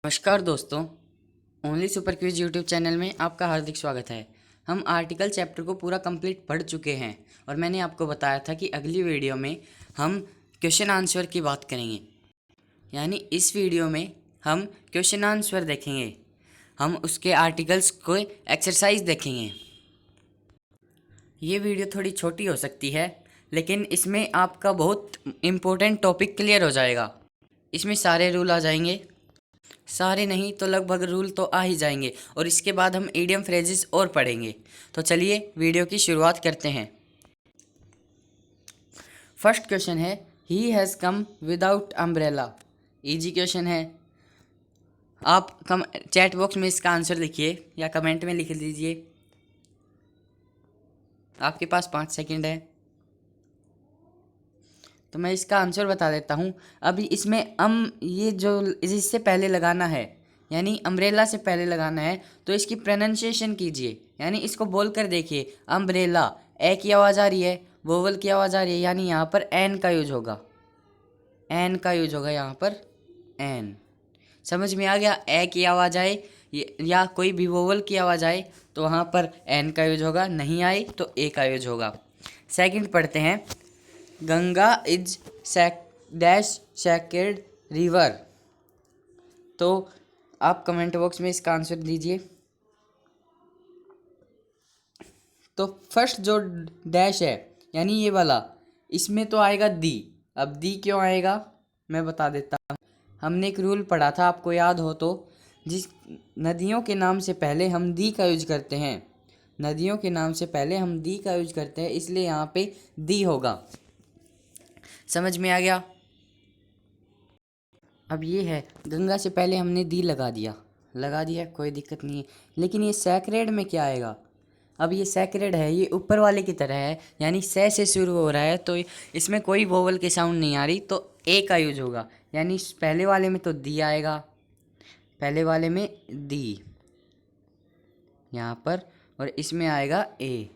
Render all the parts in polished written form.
नमस्कार दोस्तों, only super quiz YouTube channel में आपका हार्दिक स्वागत है। हम आर्टिकल चैप्टर को पूरा कंप्लीट पढ़ चुके हैं और मैंने आपको बताया था कि अगली वीडियो में हम क्वेश्चन आंसर की बात करेंगे। यानी इस वीडियो में हम क्वेश्चन आंसर देखेंगे, हम उसके आर्टिकल्स को एक्सरसाइज देखेंगे। ये वीडियो थोड़ी छोटी हो सकती है, लेकिन इसमें आपका बहुत इम्पोर्टेंट टॉपिक क्लियर हो जाएगा। इसमें सारे रूल आ जाएंगे, सारे नहीं तो लगभग रूल तो आ ही जाएंगे, और इसके बाद हम इडियम फ्रेजेस और पढ़ेंगे। तो चलिए वीडियो की शुरुआत करते हैं। फर्स्ट क्वेश्चन है, he has come without umbrella. Easy question है। आप चैट बॉक्स में इसका आंसर लिखिए या कमेंट में लिख दीजिए। आपके पास 5 सेकंड है। तो मैं इसका आंसर बता देता हूँ। अभी इसमें ये जो इससे पहले लगाना है, यानी अम्ब्रेला से पहले लगाना है, तो इसकी प्रोनाउंसिएशन कीजिए। यानी इसको बोल कर देखिए, अम्ब्रेला, ए की आवाज़ आ रही है, वोवल की आवाज़ आ रही है, यानी यहाँ पर एन का यूज होगा। एन का यूज होगा यहाँ पर, एन। समझ में आ गया? ए की आवाज़ आए या कोई भी वोवल की आवाज़ आए तो वहाँ पर एन का यूज होगा, नहीं आई तो ए का यूज होगा। सेकंड पढ़ते हैं, Ganga is dash sacred river. तो आप कमेंट बॉक्स में इसका आंसर दीजिए। तो फर्स्ट जो डैश है, यानी ये वाला, इसमें तो आएगा दी। अब दी क्यों आएगा मैं बता देता हूँ। हमने एक रूल पढ़ा था, आपको याद हो तो, जिस नदियों के नाम से पहले हम दी का यूज करते हैं, नदियों के नाम से पहले हम दी का यूज करते हैं, इसलिए यहाँ पे दी होगा। समझ में आ गया? अब ये है, गंगा से पहले हमने दी लगा दिया, कोई दिक्कत नहीं है। लेकिन ये सैक्रेड में क्या आएगा? अब ये सैक्रेड है, ये ऊपर वाले की तरह है, यानी से शुरू हो रहा है, तो इसमें कोई वोवल की साउंड नहीं आ रही, तो ए का यूज होगा। यानी पहले वाले में तो दी आएगा, पहले वाले में दी यहाँ पर, और इसमें आएगा ए।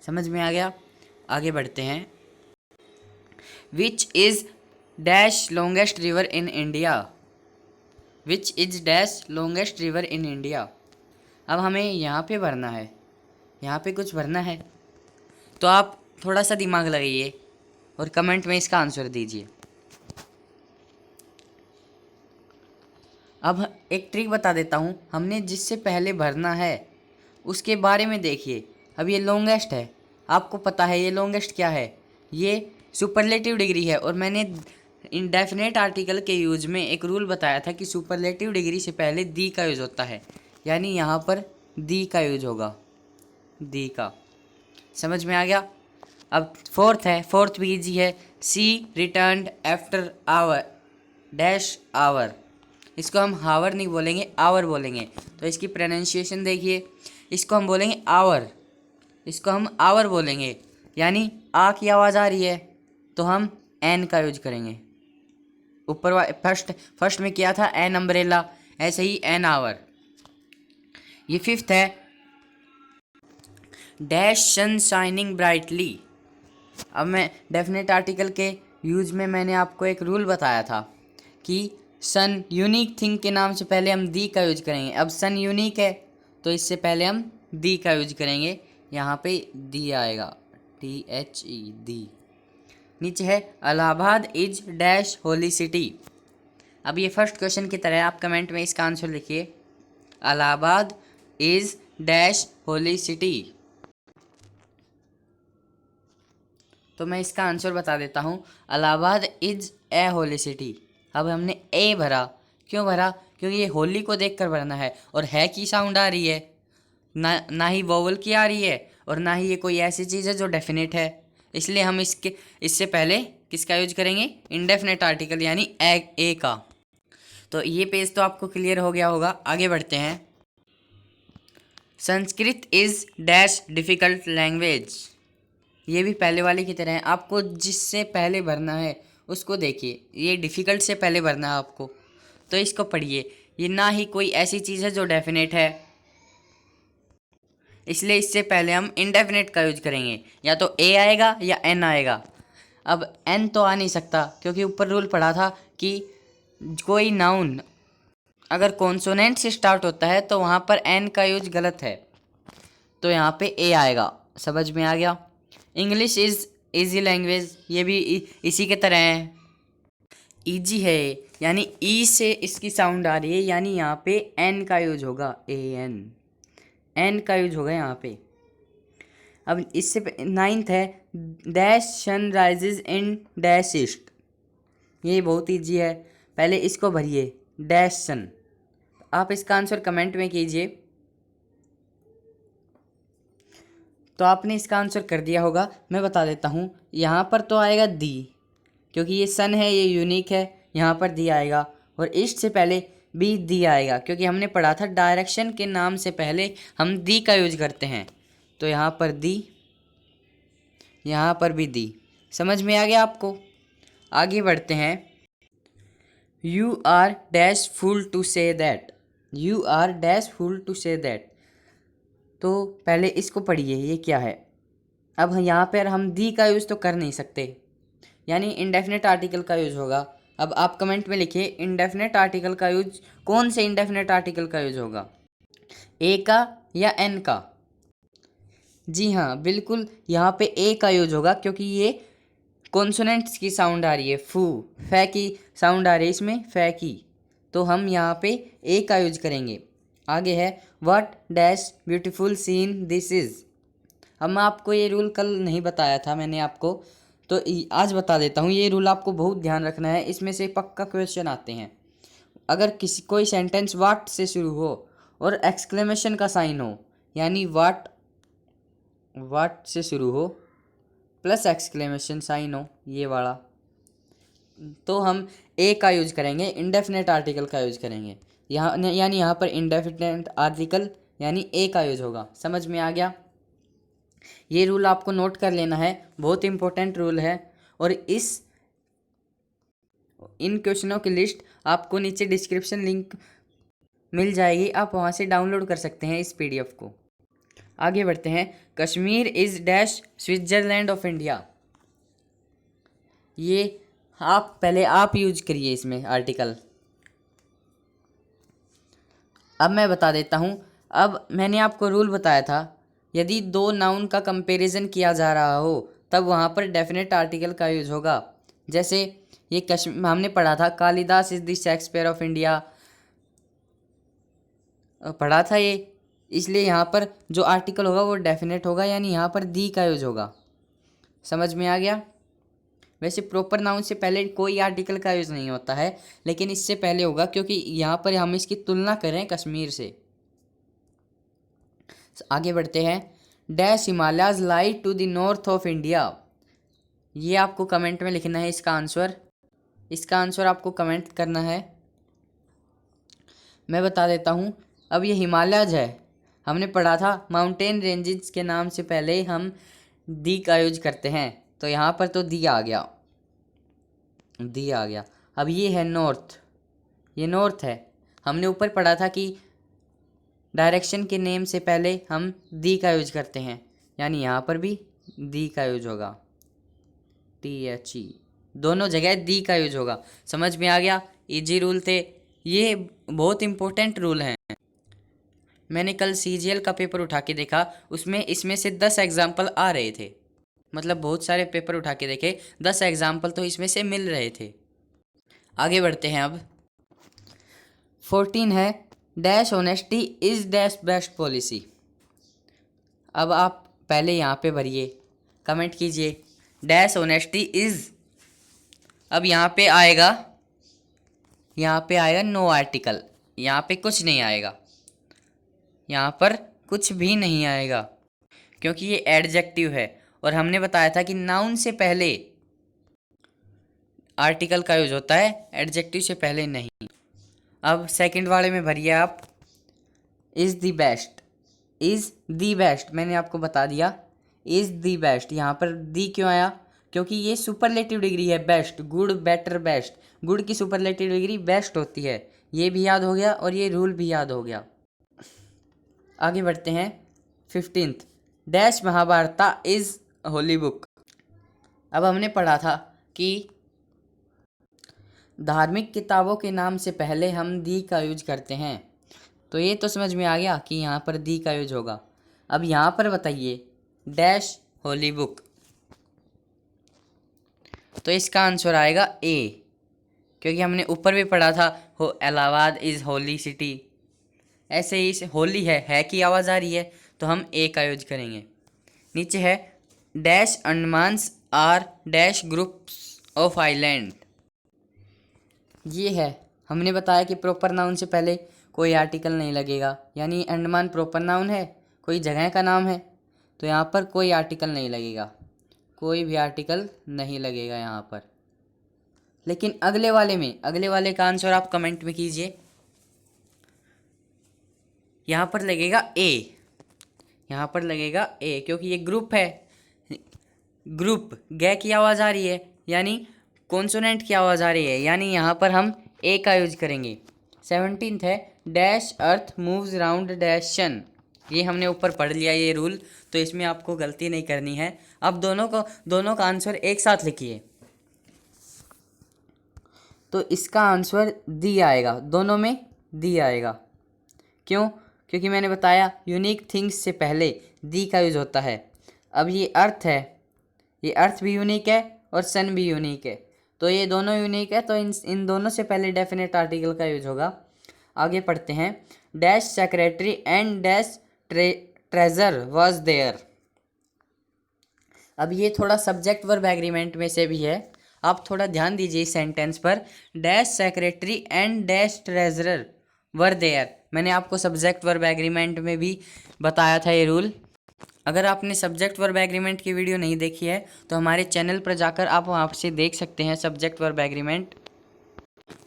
समझ में आ गया? आगे बढ़ते हैं। Which is dash longest river in India. Which is dash longest river in India. अब हमें यहाँ पे भरना है, यहाँ पे कुछ भरना है, तो आप थोड़ा सा दिमाग लगाइए और कमेंट में इसका आंसर दीजिए। अब एक ट्रिक बता देता हूँ, हमने जिससे पहले भरना है उसके बारे में देखिए। अब ये लॉन्गेस्ट है, आपको पता है ये लॉन्गेस्ट क्या है, ये सुपरलेटिव डिग्री है। और मैंने इंडेफिनेट आर्टिकल के यूज में एक रूल बताया था कि सुपरलेटिव डिग्री से पहले दी का यूज होता है, यानी यहाँ पर दी का यूज होगा, दी का। समझ में आ गया? अब फोर्थ है, फोर्थ भी इजी है। She returned after hour dash hour. इसको हम हावर नहीं बोलेंगे, आवर बोलेंगे। तो इसकी प्रोनाउंसिएशन देखिए, इसको हम बोलेंगे आवर, इसको हम आवर बोलेंगे। यानी आ की आवाज़ आ रही है तो हम एन का यूज करेंगे। ऊपर फर्स्ट में किया था एन अम्ब्रेला, ऐसे ही एन आवर। ये फिफ्थ है, डैश सन शाइनिंग ब्राइटली। अब मैं डेफिनेट आर्टिकल के यूज में मैंने आपको एक रूल बताया था कि सन यूनिक थिंग के नाम से पहले हम दी का यूज करेंगे। अब सन यूनिक है तो इससे पहले हम दी का यूज करेंगे, यहाँ पे दी आएगा, THE, दी। नीचे है, Allahabad is dash holy city. अब ये फर्स्ट क्वेश्चन की तरह, आप कमेंट में इसका आंसर लिखिए। Allahabad is dash holy city. तो मैं इसका आंसर बता देता हूँ, Allahabad is a holy city. अब हमने ए भरा, क्यों भरा? क्योंकि ये होली को देखकर भरना है, और है की साउंड आ रही है, ना ही वोवल की आ रही है, और ना ही ये कोई ऐसी चीज़ है जो डेफिनेट है। इसलिए हम इससे पहले किसका यूज करेंगे? इंडेफिनेट आर्टिकल, यानी ए का। तो ये पेज तो आपको क्लियर हो गया होगा। आगे बढ़ते हैं। Sanskrit is dash difficult language. ये भी पहले वाले की तरह है, आपको जिससे पहले भरना है उसको देखिए। ये डिफ़िकल्ट से पहले भरना है आपको, तो इसको पढ़िए। ये ना ही कोई ऐसी चीज़ है जो डेफिनेट है, इसलिए इससे पहले हम इनडेफिनेट का यूज करेंगे। या तो ए आएगा या एन आएगा। अब एन तो आ नहीं सकता, क्योंकि ऊपर रूल पढ़ा था कि कोई नाउन अगर कॉन्सोनेंट से स्टार्ट होता है तो वहाँ पर एन का यूज गलत है, तो यहाँ पे ए आएगा। समझ में आ गया। इंग्लिश इज़ ईजी लैंग्वेज, ये भी इसी के तरह है, ईजी है, यानी ई से इसकी साउंड आ रही है, यानी यहाँ पे एन का यूज होगा, ए एन, एन का यूज होगा यहाँ पे। अब इससे नाइन्थ है, dash sun rises in dash east. ये बहुत ईजी है, पहले इसको भरिए, डैश सन। आप इसका आंसर कमेंट में कीजिए। तो आपने इसका आंसर कर दिया होगा, मैं बता देता हूँ। यहाँ पर तो आएगा दी, क्योंकि ये सन है, ये यूनिक है, यहाँ पर दी आएगा। और ईस्ट से पहले भी दी आएगा, क्योंकि हमने पढ़ा था डायरेक्शन के नाम से पहले हम दी का यूज करते हैं। तो यहाँ पर दी, यहाँ पर भी दी। समझ में आ गया आपको। आगे बढ़ते हैं। You are dash fool to say that, you are dash fool to say that. तो पहले इसको पढ़िए, ये क्या है। अब यहाँ पर हम दी का यूज़ तो कर नहीं सकते, यानी इंडेफिनेट आर्टिकल का यूज़ होगा। अब आप कमेंट में लिखिए इंडेफिनेट आर्टिकल का यूज, कौन से इंडेफिनेट आर्टिकल का यूज होगा, ए का या एन का। जी हाँ, बिल्कुल, यहाँ पे ए का यूज होगा, क्योंकि ये कॉन्सोनेंट्स की साउंड आ रही है, फू, फै की साउंड आ रही है इसमें, फै की, तो हम यहाँ पे ए का यूज करेंगे। आगे है what dash beautiful seen this is. अब मैं आपको ये रूल कल नहीं बताया था मैंने आपको, तो आज बता देता हूँ। ये रूल आपको बहुत ध्यान रखना है, इसमें से पक्का क्वेश्चन आते हैं। अगर कोई सेंटेंस व्हाट से शुरू हो और एक्सक्लेमेशन का साइन हो, यानी व्हाट से शुरू हो प्लस एक्सक्लेमेशन साइन हो, ये वाला, तो हम ए का यूज करेंगे, इंडेफिनेट आर्टिकल का यूज करेंगे। यानी यहाँ पर इंडेफिनेट आर्टिकल यानी ए का यूज होगा। समझ में आ गया। ये रूल आपको नोट कर लेना है, बहुत इंपॉर्टेंट रूल है। और इन क्वेश्चनों की लिस्ट आपको नीचे डिस्क्रिप्शन लिंक मिल जाएगी, आप वहाँ से डाउनलोड कर सकते हैं इस पीडीएफ को। आगे बढ़ते हैं। Kashmir is dash Switzerland of India. ये पहले आप यूज करिए इसमें आर्टिकल। अब मैं बता देता हूँ। अब मैंने आपको रूल बताया था, यदि दो नाउन का कंपैरिजन किया जा रहा हो तब वहाँ पर डेफिनेट आर्टिकल का यूज होगा। जैसे ये कश्मीर हमने पढ़ा था, Kalidas is the Shakespeare of India, पढ़ा था ये, इसलिए यहाँ पर जो आर्टिकल होगा वो डेफिनेट होगा, यानी यहाँ पर दी का यूज होगा। समझ में आ गया। वैसे प्रॉपर नाउन से पहले कोई आर्टिकल का यूज़ नहीं होता है, लेकिन इससे पहले होगा, क्योंकि यहाँ पर हम इसकी तुलना करें कश्मीर से। आगे बढ़ते हैं। Dash Himalayas lie to the north of India. ये आपको कमेंट में लिखना है इसका आंसर। इसका आंसर आपको कमेंट करना है। मैं बता देता हूँ। अब ये हिमालयाज है, हमने पढ़ा था माउंटेन रेंजेस के नाम से पहले हम दी का यूज करते हैं, तो यहाँ पर तो दी आ गया, दी आ गया। अब ये है नॉर्थ, ये नॉर्थ है, हमने ऊपर पढ़ा था कि डायरेक्शन के नेम से पहले हम दी का यूज करते हैं, यानी यहाँ पर भी दी का यूज होगा, THE, दोनों जगह दी का यूज होगा। समझ में आ गया। इजी रूल थे ये, बहुत इंपॉर्टेंट रूल हैं। मैंने कल CGL का पेपर उठा के देखा, उसमें इसमें से 10 एग्जाम्पल आ रहे थे, मतलब बहुत सारे पेपर उठा के देखे, 10 एग्जाम्पल तो इसमें से मिल रहे थे। आगे बढ़ते हैं। अब 14 है dash honesty is dash best policy. अब आप पहले यहाँ पे भरिए, कमेंट कीजिए डैश ऑनेस्टी इज़। अब यहाँ पे आएगा नो आर्टिकल, यहाँ पे कुछ नहीं आएगा, यहाँ पर कुछ भी नहीं आएगा, क्योंकि ये एडजेक्टिव है और हमने बताया था कि नाउन से पहले आर्टिकल का यूज होता है, एडजेक्टिव से पहले नहीं। अब सेकंड वाले में भरिए आप is the best, is the best, मैंने आपको बता दिया इज़ द बेस्ट। यहाँ पर दी क्यों आया, क्योंकि ये सुपरलेटिव डिग्री है, best, good, better, best, good की सुपरलेटिव डिग्री बेस्ट होती है, ये भी याद हो गया और ये रूल भी याद हो गया। आगे बढ़ते हैं। 15th dash Mahabharata is Holi book. अब हमने पढ़ा था कि धार्मिक किताबों के नाम से पहले हम दी का यूज करते हैं। तो ये तो समझ में आ गया कि यहाँ पर दी का यूज होगा। अब यहाँ पर बताइए डैश होली बुक, तो इसका आंसर आएगा ए, क्योंकि हमने ऊपर भी पढ़ा था हो इलाहाबाद इज़ होली सिटी। ऐसे ही होली है की आवाज़ आ रही है तो हम ए का यूज करेंगे। नीचे है dash Andamans are dash groups of island. ये है, हमने बताया कि प्रॉपर नाउन से पहले कोई आर्टिकल नहीं लगेगा, यानी अंडमान प्रॉपर नाउन है, कोई जगह का नाम है, तो यहाँ पर कोई आर्टिकल नहीं लगेगा, कोई भी आर्टिकल नहीं लगेगा यहाँ पर। लेकिन अगले वाले का आंसर आप कमेंट में कीजिए। यहाँ पर लगेगा ए, यहाँ पर लगेगा ए, क्योंकि ये ग्रुप है। ग्रुप गे की आवाज़ आ रही है, यानी कॉन्सोनेंट की आवाज़ आ रही है, यानी यहाँ पर हम ए का यूज करेंगे। 17th है dash earth moves round dash sun. ये हमने ऊपर पढ़ लिया ये रूल, तो इसमें आपको गलती नहीं करनी है। अब दोनों का आंसर एक साथ लिखिए, तो इसका आंसर दी आएगा, दोनों में दी आएगा। क्यों? क्योंकि मैंने बताया यूनिक थिंग्स से पहले दी का यूज होता है। अब ये अर्थ है, ये अर्थ भी यूनिक है और सन भी यूनिक है, तो ये दोनों यूनिक है, तो इन दोनों से पहले डेफिनेट आर्टिकल का यूज होगा। आगे पढ़ते हैं dash secretary and dash treasure was there. अब ये थोड़ा सब्जेक्ट वर्ब एग्रीमेंट में से भी है, आप थोड़ा ध्यान दीजिए इस सेंटेंस पर। Dash secretary and dash treasurer were there, मैंने आपको सब्जेक्ट वर्ब एग्रीमेंट में भी बताया था ये रूल। अगर आपने सब्जेक्ट वर्ब एग्रीमेंट की वीडियो नहीं देखी है तो हमारे चैनल पर जाकर आप वहाँ से देख सकते हैं सब्जेक्ट वर्ब एग्रीमेंट।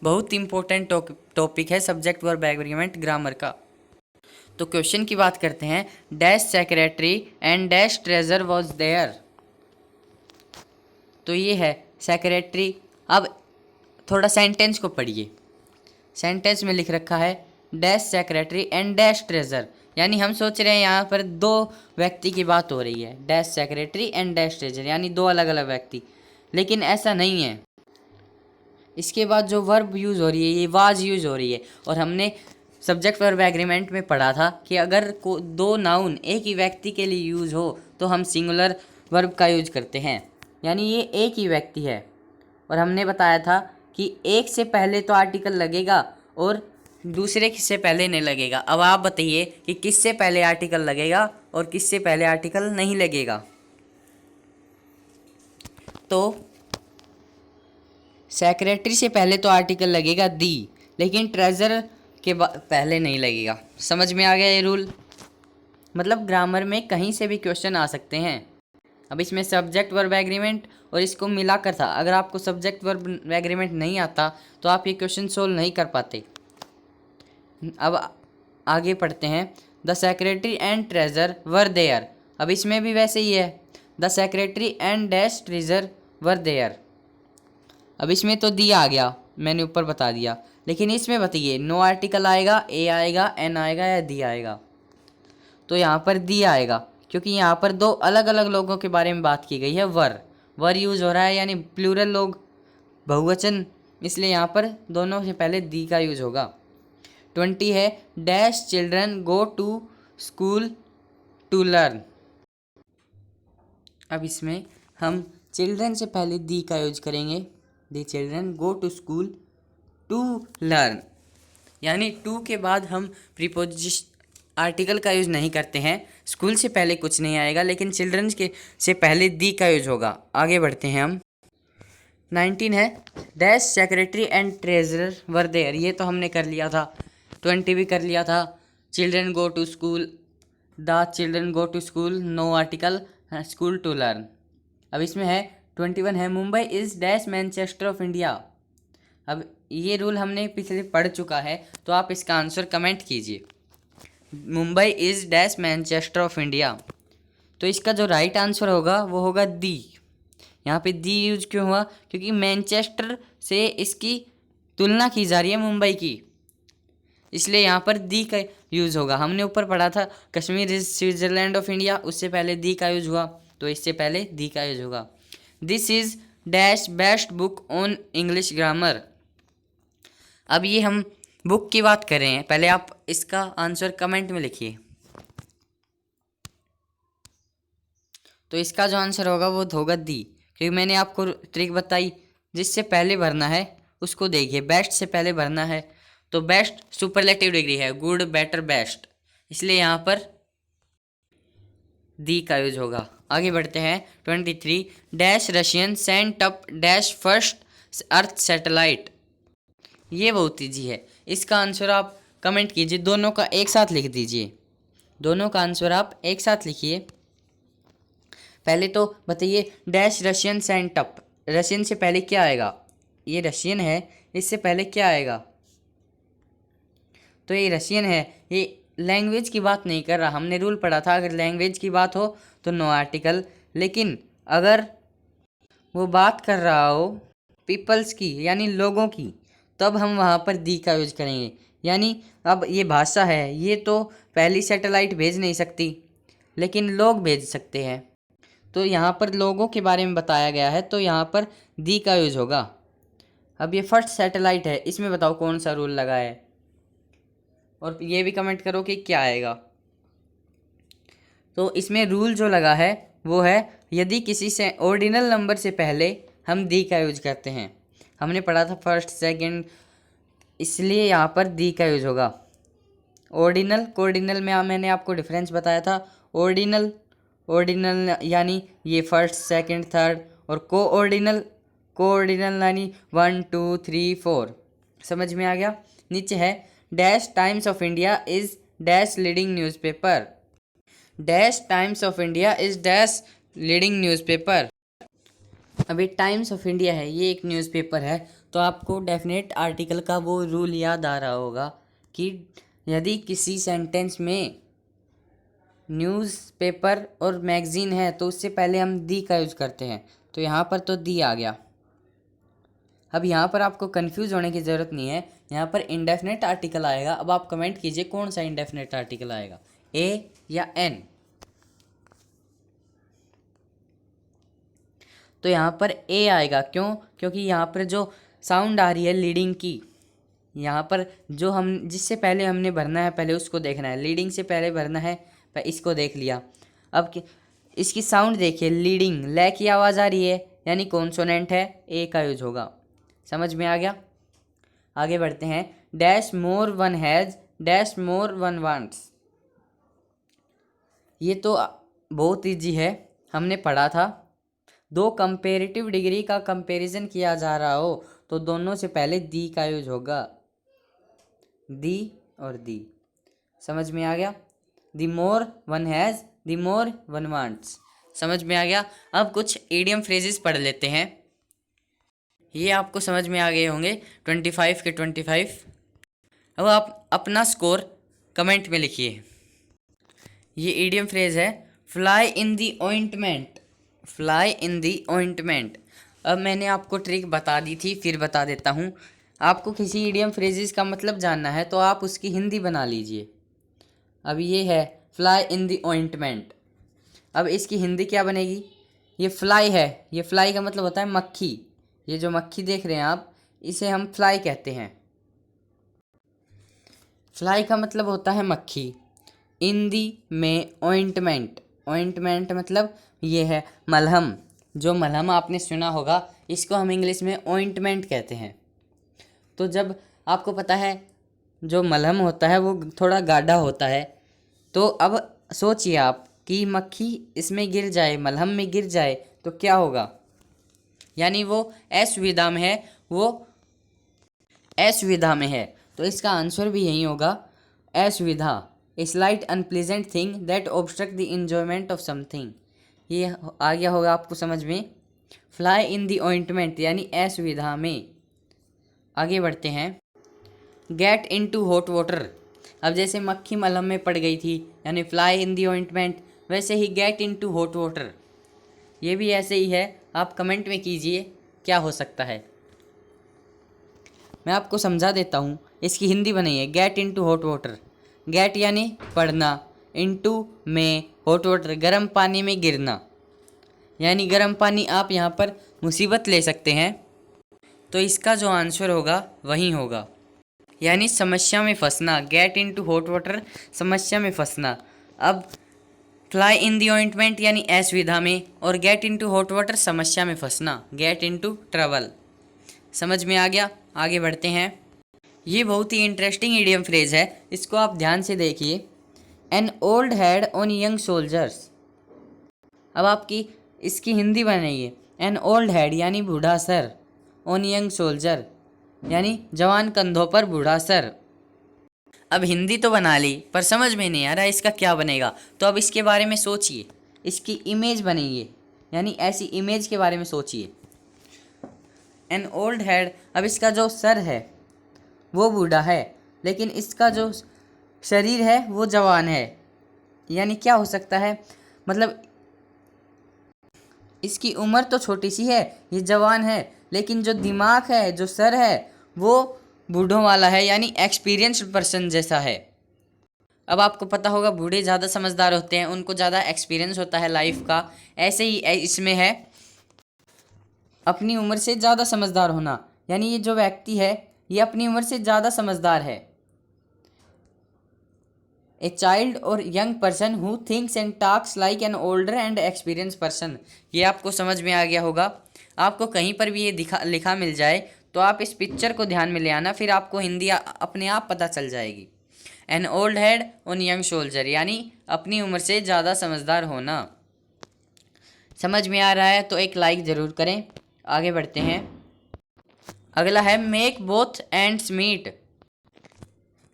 बहुत इंपॉर्टेंट टॉपिक है सब्जेक्ट वर्ब एग्रीमेंट ग्रामर का। तो क्वेश्चन की बात करते हैं dash secretary and dash treasure was there. तो ये है सेक्रेटरी। अब थोड़ा सेंटेंस को पढ़िए, सेंटेंस में लिख रखा है dash secretary and dash treasure, यानी हम सोच रहे हैं यहाँ पर दो व्यक्ति की बात हो रही है, dash secretary and dash treasure, यानी दो अलग अलग व्यक्ति, लेकिन ऐसा नहीं है। इसके बाद जो वर्ब यूज़ हो रही है ये वाज यूज़ हो रही है, और हमने सब्जेक्ट वर्ब एग्रीमेंट में पढ़ा था कि अगर दो नाउन एक ही व्यक्ति के लिए यूज़ हो तो हम सिंगुलर वर्ब का यूज करते हैं, यानी ये एक ही व्यक्ति है। और हमने बताया था कि एक से पहले तो आर्टिकल लगेगा और दूसरे किससे पहले नहीं लगेगा। अब आप बताइए कि किससे पहले आर्टिकल लगेगा और किससे पहले आर्टिकल नहीं लगेगा। तो सेक्रेटरी से पहले तो आर्टिकल लगेगा दी, लेकिन ट्रेजर के पहले नहीं लगेगा। समझ में आ गया ये रूल? मतलब ग्रामर में कहीं से भी क्वेश्चन आ सकते हैं। अब इसमें सब्जेक्ट वर्ब एग्रीमेंट और इसको मिलाकर था, अगर आपको सब्जेक्ट वर्ब एग्रीमेंट नहीं आता तो आप ये क्वेश्चन सोल्व नहीं कर पाते। अब आगे पढ़ते हैं the secretary and treasure were there. अब इसमें भी वैसे ही है, the secretary and dash treasure were there. अब इसमें तो दी आ गया, मैंने ऊपर बता दिया, लेकिन इसमें बताइए नो आर्टिकल आएगा, ए आएगा, एन आएगा या दी आएगा? तो यहाँ पर दी आएगा, क्योंकि यहाँ पर दो अलग अलग लोगों के बारे में बात की गई है। वर यूज़ हो रहा है, यानी प्लूरल लोग, बहुवचन, इसलिए यहाँ पर दोनों से पहले दी का यूज होगा। 20 है dash children go to school to learn. अब इसमें हम चिल्ड्रन से पहले दी का यूज करेंगे, the children go to school to learn, यानी टू के बाद हम प्रीपोजिशन आर्टिकल का यूज़ नहीं करते हैं। स्कूल से पहले कुछ नहीं आएगा, लेकिन चिल्ड्रंस के से पहले दी का यूज होगा। आगे बढ़ते हैं हम। 19 है dash secretary and treasurer were there. ये तो हमने कर लिया था। 20 भी कर लिया था, children go to school, the children go to school, no article, school to learn. अब इसमें है 21 है Mumbai is dash Manchester of India. अब ये रूल हमने पिछले पढ़ चुका है, तो आप इसका आंसर कमेंट कीजिए। Mumbai is dash Manchester of India, तो इसका जो राइट आंसर होगा वो होगा दी। यहाँ पे दी यूज क्यों हुआ? क्योंकि मैनचेस्टर से इसकी तुलना की जा रही है मुंबई की, इसलिए यहाँ पर दी का यूज़ होगा। हमने ऊपर पढ़ा था Kashmir is Switzerland of India, उससे पहले दी का यूज़ हुआ, तो इससे पहले दी का यूज़ होगा। This is dash best book on English grammar. अब ये हम बुक की बात कर रहे हैं, पहले आप इसका आंसर कमेंट में लिखिए। तो इसका जो आंसर होगा वो होगा दी, क्योंकि मैंने आपको ट्रिक बताई, जिससे पहले भरना है उसको देखिए। बेस्ट से पहले भरना है, तो बेस्ट सुपरलेटिव डिग्री है, गुड, बेटर, बेस्ट, इसलिए यहाँ पर दी का यूज होगा। आगे बढ़ते हैं। 23 dash Russian sent up dash first earth satellite. ये बहुत ईजी है, इसका आंसर आप कमेंट कीजिए, दोनों का एक साथ लिख दीजिए। दोनों का आंसर आप एक साथ लिखिए। पहले तो बताइए, dash Russian sent up, Russian से पहले क्या आएगा? ये रशियन है, इससे पहले क्या आएगा? तो ये रशियन है, ये लैंग्वेज की बात नहीं कर रहा। हमने रूल पढ़ा था, अगर लैंग्वेज की बात हो तो नो आर्टिकल, लेकिन अगर वो बात कर रहा हो पीपल्स की यानी लोगों की, तब हम वहाँ पर दी का यूज करेंगे। यानी अब ये भाषा है, ये तो पहली सैटेलाइट भेज नहीं सकती, लेकिन लोग भेज सकते हैं, तो यहाँ पर लोगों के बारे में बताया गया है, तो यहाँ पर दी का यूज होगा। अब ये फर्स्ट सैटेलाइट है, इसमें बताओ कौन सा रूल लगा है, और ये भी कमेंट करो कि क्या आएगा। तो इसमें रूल जो लगा है वो है, यदि किसी से ऑर्डिनल नंबर से पहले हम दी का यूज करते हैं। हमने पढ़ा था फर्स्ट सेकंड, इसलिए यहाँ पर दी का यूज होगा। ऑर्डिनल कोऑर्डिनल में मैंने आपको डिफरेंस बताया था। ऑर्डिनल यानी ये फर्स्ट सेकंड थर्ड, और कोऑर्डिनल यानी 1 2 3 4। समझ में आ गया? नीचे है dash times of India is dash leading newspaper. Dash times of India is dash leading newspaper. अभी टाइम्स ऑफ इंडिया है, ये एक न्यूज़पेपर है, तो आपको डेफिनेट आर्टिकल का वो रूल याद आ रहा होगा कि यदि किसी सेंटेंस में न्यूज़पेपर और मैगज़ीन है तो उससे पहले हम दी का यूज़ करते हैं, तो यहाँ पर तो दी आ गया। अब यहाँ पर आपको कंफ्यूज होने की ज़रूरत नहीं है, यहाँ पर इंडेफिनेट आर्टिकल आएगा। अब आप कमेंट कीजिए कौन सा इंडेफिनेट आर्टिकल आएगा, ए या एन। तो यहाँ पर ए आएगा, क्यों? क्योंकि यहाँ पर जो साउंड आ रही है लीडिंग की, यहाँ पर जो हम जिससे पहले हमने भरना है पहले उसको देखना है, लीडिंग से पहले भरना है, इसको देख लिया। अब इसकी साउंड देखिए, लीडिंग, ले की आवाज़ आ रही है, यानी कॉन्सोनेंट है, ए का यूज होगा। समझ में आ गया? आगे बढ़ते हैं। Dash more one has dash more one wants. ये तो बहुत ईजी है, हमने पढ़ा था। दो कंपेरेटिव डिग्री का कंपैरिजन किया जा रहा हो तो दोनों से पहले दी का यूज होगा, दी और दी। समझ में आ गया? The more one has the more one wants. समझ में आ गया? अब कुछ इडियम फ्रेजेस पढ़ लेते हैं, ये आपको समझ में आ गए होंगे। 25 के 25। अब आप अपना स्कोर कमेंट में लिखिए। ये इडियम फ्रेज है, fly in the ointment. Fly in the ointment. अब मैंने आपको ट्रिक बता दी थी, फिर बता देता हूँ। आपको किसी इडियम फ्रेजेस का मतलब जानना है तो आप उसकी हिंदी बना लीजिए। अब ये है फ्लाई इन दी ऑइंटमेंट, अब इसकी हिंदी क्या बनेगी? ये फ्लाई है, ये फ्लाई का मतलब होता है मक्खी। ये जो मक्खी देख रहे हैं आप, इसे हम फ्लाई कहते हैं। फ्लाई का मतलब होता है मक्खी। इन दी में ऑइंटमेंट, ऑइंटमेंट मतलब ये है मलहम। जो मलहम आपने सुना होगा, इसको हम इंग्लिश में ऑइंटमेंट कहते हैं। तो जब आपको पता है जो मलहम होता है वो थोड़ा गाढ़ा होता है, तो अब सोचिए आप कि मक्खी इसमें गिर जाए, मलहम में गिर जाए तो क्या होगा? यानी वो असुविधा में है, वो असुविधा में है, तो इसका आंसर भी यही होगा, असुविधा। A slight unpleasant thing that obstruct the enjoyment of something. ये आ गया होगा आपको समझ में। फ्लाई इन दी ऑइंटमेंट यानी असुविधा में। आगे बढ़ते हैं। Get into hot water. अब जैसे मक्खी मलहम में पड़ गई थी यानी फ्लाई इन दी ऑइंटमेंट, वैसे ही get into hot water, ये भी ऐसे ही है। आप कमेंट में कीजिए क्या हो सकता है। मैं आपको समझा देता हूँ, इसकी हिंदी बनाइए, get into hot water. Get यानी पढ़ना, इनटू में हॉट वाटर गर्म पानी में गिरना, यानी गर्म पानी आप यहाँ पर मुसीबत ले सकते हैं। तो इसका जो आंसर होगा वही होगा। यानी समस्या में फंसना, गेट इनटू हॉट वाटर, समस्या में फंसना। अब फ्लाई इन दी ऑइंटमेंट यानी असुविधा में, और गेट इनटू हॉट वाटर समस्या में फंसना, गेट इनटू ट्रबल। समझ में आ गया? आगे बढ़ते हैं। ये बहुत ही इंटरेस्टिंग इडियम फ्रेज है, इसको आप ध्यान से देखिए। An old head on young soldiers. अब आपकी इसकी हिंदी बनाइए। एन ओल्ड हेड यानी बूढ़ा सर, ऑन यंग सोल्जर यानी जवान कंधों पर बूढ़ा सर। अब हिंदी तो बना ली, पर समझ में नहीं आ रहा इसका क्या बनेगा, तो अब इसके बारे में सोचिए, इसकी इमेज बनाइए, यानी ऐसी इमेज के बारे में सोचिए। एन ओल्ड हेड, अब इसका जो सर है वो बूढ़ा है, लेकिन इसका जो शरीर है वो जवान है। यानी क्या हो सकता है, मतलब इसकी उम्र तो छोटी सी है, ये जवान है, लेकिन जो दिमाग है, जो सर है, वो बूढ़ों वाला है, यानी एक्सपीरियंस्ड पर्सन जैसा है। अब आपको पता होगा बूढ़े ज़्यादा समझदार होते हैं, उनको ज़्यादा एक्सपीरियंस होता है लाइफ का। ऐसे ही इसमें है अपनी उम्र से ज़्यादा समझदार होना, यानी ये जो व्यक्ति है ये अपनी उम्र से ज़्यादा समझदार है। ए चाइल्ड और young person who thinks and talks like an older and experience person. ये आपको समझ में आ गया होगा। आपको कहीं पर भी ये लिखा मिल जाए तो आप इस पिक्चर को ध्यान में ले आना, फिर आपको हिंदी अपने आप पता चल जाएगी। An old head on young soldier यानी अपनी उम्र से ज़्यादा समझदार होना। समझ में आ रहा है तो एक लाइक ज़रूर करें। आगे बढ़ते हैं। अगला है make both ends meet.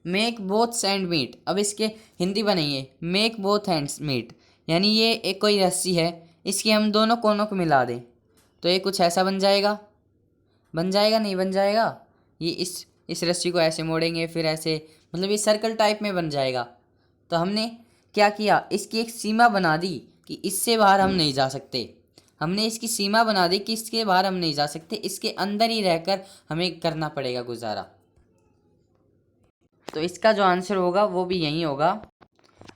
Make both end meet, अब इसके हिंदी बनाइए। मेक बोथ हैंड्स मीट यानी ये एक कोई रस्सी है, इसकी हम दोनों कोनों को मिला दें तो ये कुछ ऐसा बन जाएगा। बन जाएगा नहीं बन जाएगा, ये इस रस्सी को ऐसे मोड़ेंगे फिर ऐसे, मतलब ये सर्कल टाइप में बन जाएगा। तो हमने क्या किया, इसकी एक सीमा बना दी कि इससे बाहर हम नहीं जा सकते। हमने इसकी सीमा बना दी कि इसके बाहर हम नहीं जा सकते, इसके अंदर ही रहकर हमें करना पड़ेगा गुजारा। तो इसका जो आंसर होगा वो भी यही होगा,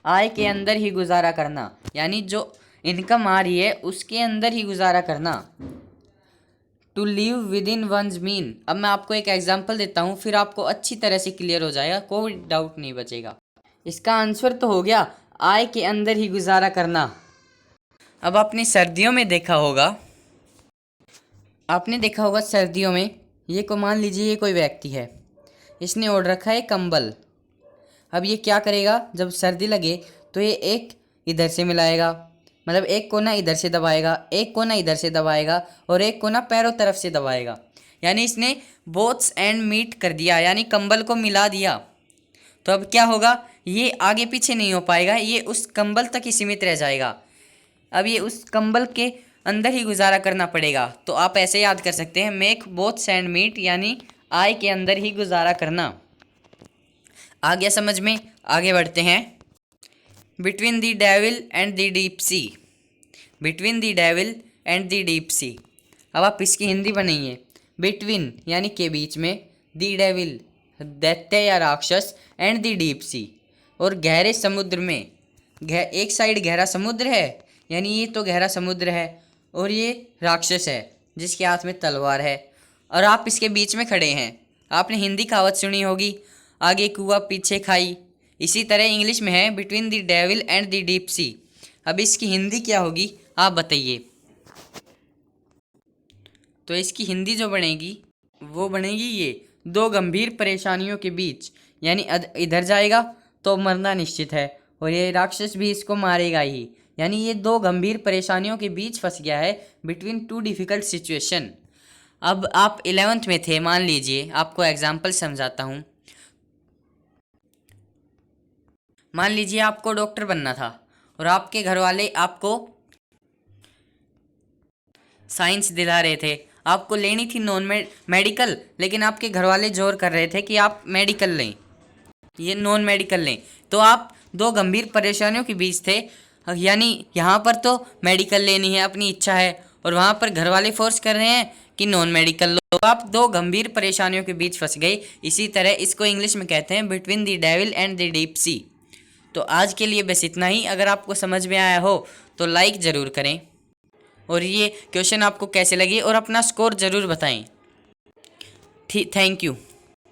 आय के अंदर ही गुजारा करना, यानी जो इनकम आ रही है उसके अंदर ही गुजारा करना। To live within one's mean. अब मैं आपको एक एग्जांपल देता हूँ, फिर आपको अच्छी तरह से क्लियर हो जाएगा, कोई डाउट नहीं बचेगा। इसका आंसर तो हो गया आय के अंदर ही गुजारा करना। अब आपने सर्दियों में देखा होगा, सर्दियों में ये को मान लीजिए ये कोई व्यक्ति है, इसने ओढ़ रखा है कंबल। अब ये क्या करेगा, जब सर्दी लगे तो ये एक इधर से मिलाएगा, मतलब एक कोना इधर से दबाएगा, एक कोना इधर से दबाएगा और एक कोना पैरों तरफ से दबाएगा। यानी इसने बोथ्स एंड मीट कर दिया, यानी कंबल को मिला दिया। तो अब क्या होगा, ये आगे पीछे नहीं हो पाएगा, ये उस कंबल तक ही सीमित रह जाएगा। अब ये उस कंबल के अंदर ही गुजारा करना पड़ेगा। तो आप ऐसे याद कर सकते हैं, मेक बोथ्स एंड मीट यानी आय के अंदर ही गुजारा करना। आ गया समझ में? आगे बढ़ते हैं। Between the devil and the deep sea. Between the devil and the deep sea. अब आप इसकी हिंदी बनाइए। बिटवीन यानी के बीच में, द डेविल दैत्य या राक्षस, एंड द डीप सी और गहरे समुद्र में। एक साइड गहरा समुद्र है, यानी ये तो गहरा समुद्र है, और ये राक्षस है जिसके हाथ में तलवार है, और आप इसके बीच में खड़े हैं। आपने हिंदी कहावत सुनी होगी, आगे कुआं पीछे खाई। इसी तरह इंग्लिश में है between the devil and the deep sea. अब इसकी हिंदी क्या होगी आप बताइए। तो इसकी हिंदी जो बनेगी वो बनेगी ये, दो गंभीर परेशानियों के बीच, यानी इधर जाएगा तो मरना निश्चित है, और ये राक्षस भी इसको मारेगा ही, यानी ये दो गंभीर परेशानियों के बीच फंस गया है, बिटवीन टू डिफ़िकल्ट सिचुएशन। अब आप 11th में थे, मान लीजिए आपको एग्जाम्पल समझाता हूँ। मान लीजिए आपको डॉक्टर बनना था और आपके घर वाले आपको साइंस दिला रहे थे, आपको लेनी थी मेडिकल, लेकिन आपके घर वाले जोर कर रहे थे कि आप मेडिकल लें, ये नॉन मेडिकल लें। तो आप दो गंभीर परेशानियों के बीच थे, यानी यहाँ पर तो मेडिकल लेनी है, अपनी इच्छा है, और वहाँ पर घर वाले फोर्स कर रहे हैं कि नॉन मेडिकल लो। तो आप दो गंभीर परेशानियों के बीच फंस गए। इसी तरह इसको इंग्लिश में कहते हैं between the devil and the deep sea. तो आज के लिए बस इतना ही। अगर आपको समझ में आया हो तो लाइक ज़रूर करें, और ये क्वेश्चन आपको कैसे लगे और अपना स्कोर ज़रूर बताएं। Thank you.